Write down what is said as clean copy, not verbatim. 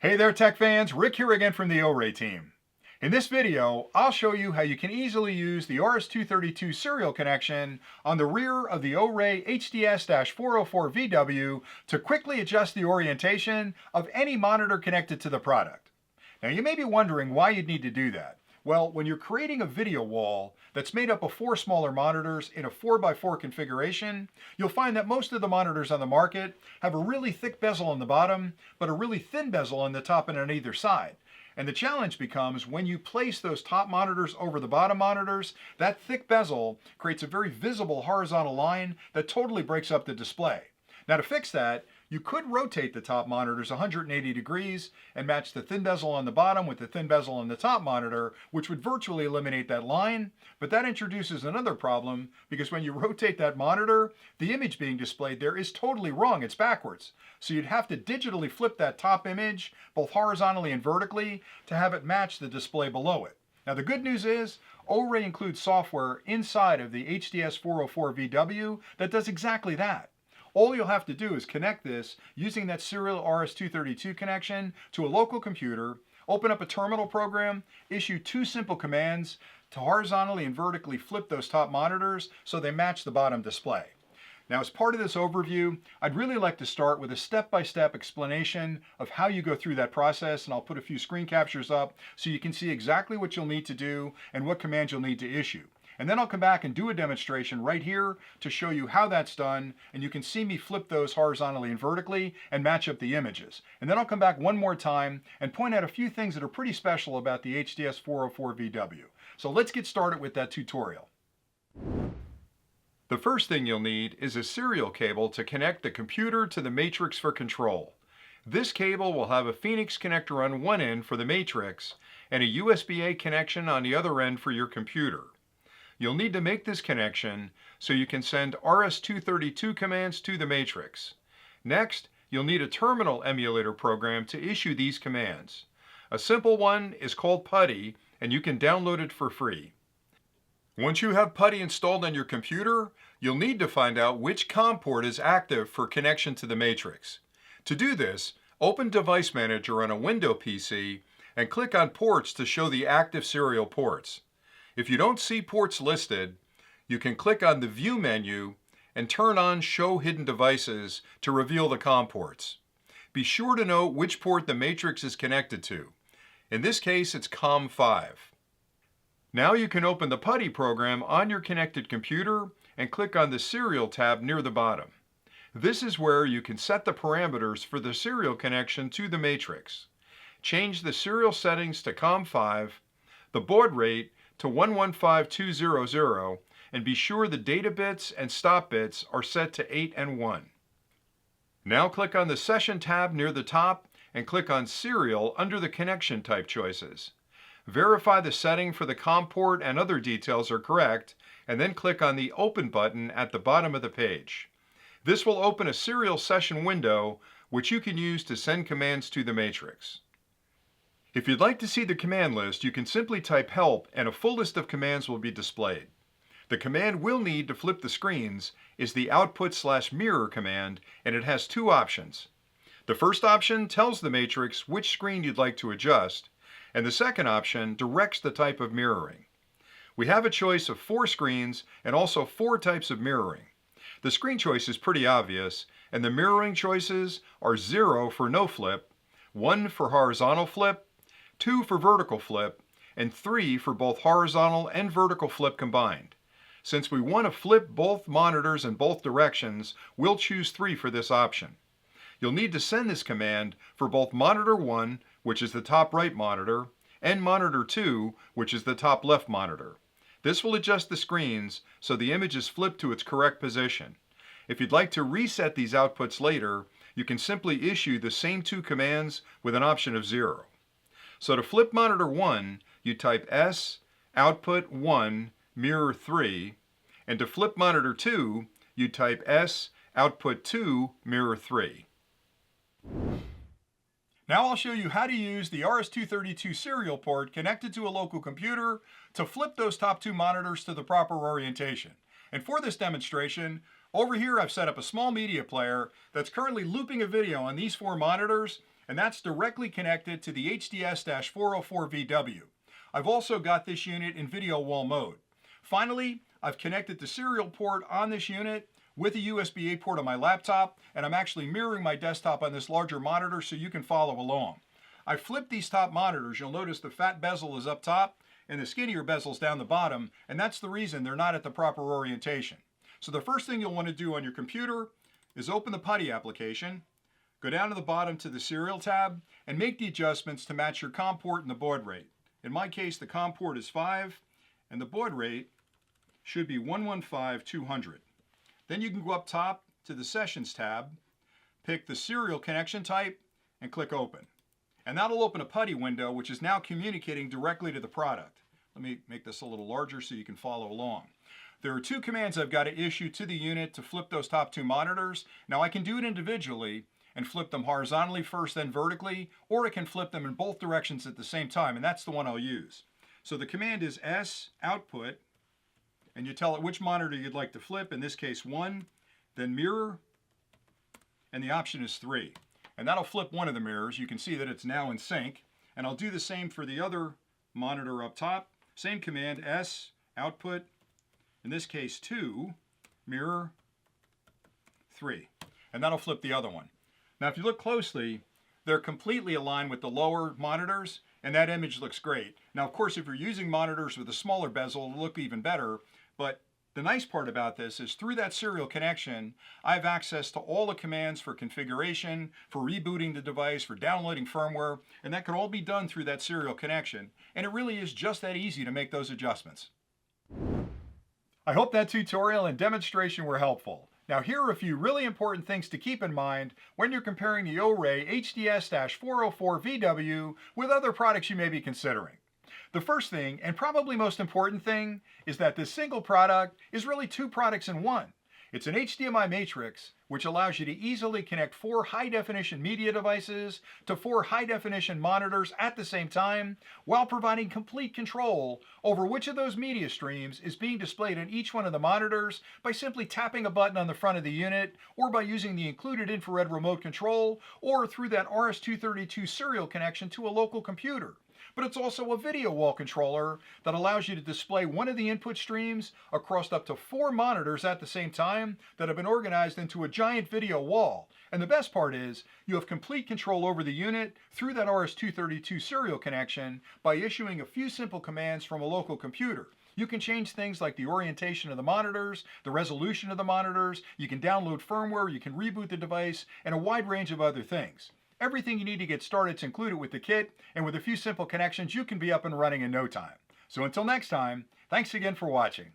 Hey there tech fans, Rick here again from the OREI team. In this video, I'll show you how you can easily use the RS-232 serial connection on the rear of the OREI HDS-404VW to quickly adjust the orientation of any monitor connected to the product. Now you may be wondering why you'd need to do that. Well, when you're creating a video wall that's made up of 4 smaller monitors in a 4x4 configuration, you'll find that most of the monitors on the market have a really thick bezel on the bottom, but a really thin bezel on the top and on either side. And the challenge becomes when you place those top monitors over the bottom monitors, that thick bezel creates a very visible horizontal line that totally breaks up the display. Now to fix that, you could rotate the top monitors 180 degrees and match the thin bezel on the bottom with the thin bezel on the top monitor, which would virtually eliminate that line. But that introduces another problem because when you rotate that monitor, the image being displayed there is totally wrong. It's backwards. So you'd have to digitally flip that top image, both horizontally and vertically, to have it match the display below it. Now the good news is, OREI includes software inside of the HDS-404VW that does exactly that. All you'll have to do is connect this using that serial RS-232 connection to a local computer, open up a terminal program, issue 2 simple commands to horizontally and vertically flip those top monitors so they match the bottom display. Now as part of this overview, I'd really like to start with a step-by-step explanation of how you go through that process, and I'll put a few screen captures up so you can see exactly what you'll need to do and what commands you'll need to issue. And then I'll come back and do a demonstration right here to show you how that's done, and you can see me flip those horizontally and vertically and match up the images. And then I'll come back one more time and point out a few things that are pretty special about the HDS-404VW. So let's get started with that tutorial. The first thing you'll need is a serial cable to connect the computer to the matrix for control. This cable will have a Phoenix connector on one end for the matrix and a USB-A connection on the other end for your computer. You'll need to make this connection so you can send RS-232 commands to the matrix. Next, you'll need a terminal emulator program to issue these commands. A simple one is called PuTTY, and you can download it for free. Once you have PuTTY installed on your computer, you'll need to find out which COM port is active for connection to the matrix. To do this, open Device Manager on a Windows PC and click on Ports to show the active serial ports. If you don't see ports listed, you can click on the View menu and turn on Show Hidden Devices to reveal the COM ports. Be sure to know which port the matrix is connected to. In this case, it's COM5. Now you can open the PuTTY program on your connected computer and click on the Serial tab near the bottom. This is where you can set the parameters for the serial connection to the matrix. Change the serial settings to COM5, the baud rate to 115200, and be sure the data bits and stop bits are set to 8 and 1. Now click on the Session tab near the top and click on Serial under the connection type choices. Verify the setting for the COM port and other details are correct, and then click on the Open button at the bottom of the page. This will open a serial session window which you can use to send commands to the matrix. If you'd like to see the command list, you can simply type help and a full list of commands will be displayed. The command we'll need to flip the screens is the output/mirror command, and it has 2 options. The first option tells the matrix which screen you'd like to adjust, and the second option directs the type of mirroring. We have a choice of 4 screens and also 4 types of mirroring. The screen choice is pretty obvious, and the mirroring choices are 0 for no flip, 1 for horizontal flip, 2 for vertical flip, and 3 for both horizontal and vertical flip combined. Since we want to flip both monitors in both directions, we'll choose 3 for this option. You'll need to send this command for both monitor 1, which is the top right monitor, and monitor 2, which is the top left monitor. This will adjust the screens so the image is flipped to its correct position. If you'd like to reset these outputs later, you can simply issue the same 2 commands with an option of 0. So to flip monitor 1, you type S, output 1, mirror 3, and to flip monitor 2, you type S, output 2, mirror 3. Now I'll show you how to use the RS-232 serial port connected to a local computer to flip those top 2 monitors to the proper orientation. And for this demonstration, over here I've set up a small media player that's currently looping a video on these 4 monitors and that's directly connected to the HDS-404VW. I've also got this unit in video wall mode. Finally, I've connected the serial port on this unit with a USB-A port on my laptop, and I'm actually mirroring my desktop on this larger monitor so you can follow along. I flipped these top monitors. You'll notice the fat bezel is up top and the skinnier bezel's down the bottom, and that's the reason they're not at the proper orientation. So the first thing you'll want to do on your computer is open the PuTTY application, go down to the bottom to the serial tab, and make the adjustments to match your COM port and the baud rate. In my case, the COM port is 5, and the baud rate should be 115/200. Then you can go up top to the Sessions tab, pick the serial connection type, and click Open. And that'll open a PuTTY window, which is now communicating directly to the product. Let me make this a little larger so you can follow along. There are 2 commands I've got to issue to the unit to flip those top 2 monitors. Now I can do it individually and flip them horizontally first, then vertically, or I can flip them in both directions at the same time, and that's the one I'll use. So the command is S output, and you tell it which monitor you'd like to flip, in this case 1, then mirror, and the option is 3. And that'll flip one of the mirrors. You can see that it's now in sync. And I'll do the same for the other monitor up top. Same command, S, output, in this case 2, mirror, 3. And that'll flip the other one. Now if you look closely, they're completely aligned with the lower monitors, and that image looks great. Now of course, if you're using monitors with a smaller bezel, it'll look even better, but the nice part about this is through that serial connection, I have access to all the commands for configuration, for rebooting the device, for downloading firmware, and that can all be done through that serial connection. And it really is just that easy to make those adjustments. I hope that tutorial and demonstration were helpful. Now here are a few really important things to keep in mind when you're comparing the OREI HDS-404VW with other products you may be considering. The first thing, and probably most important thing, is that this single product is really 2 products in one. It's an HDMI matrix, which allows you to easily connect 4 high-definition media devices to 4 high-definition monitors at the same time, while providing complete control over which of those media streams is being displayed on each one of the monitors by simply tapping a button on the front of the unit, or by using the included infrared remote control, or through that RS-232 serial connection to a local computer. But it's also a video wall controller that allows you to display one of the input streams across up to 4 monitors at the same time that have been organized into a giant video wall. And the best part is, you have complete control over the unit through that RS-232 serial connection by issuing a few simple commands from a local computer. You can change things like the orientation of the monitors, the resolution of the monitors, you can download firmware, you can reboot the device, and a wide range of other things. Everything you need to get started is included with the kit, and with a few simple connections, you can be up and running in no time. So until next time, thanks again for watching.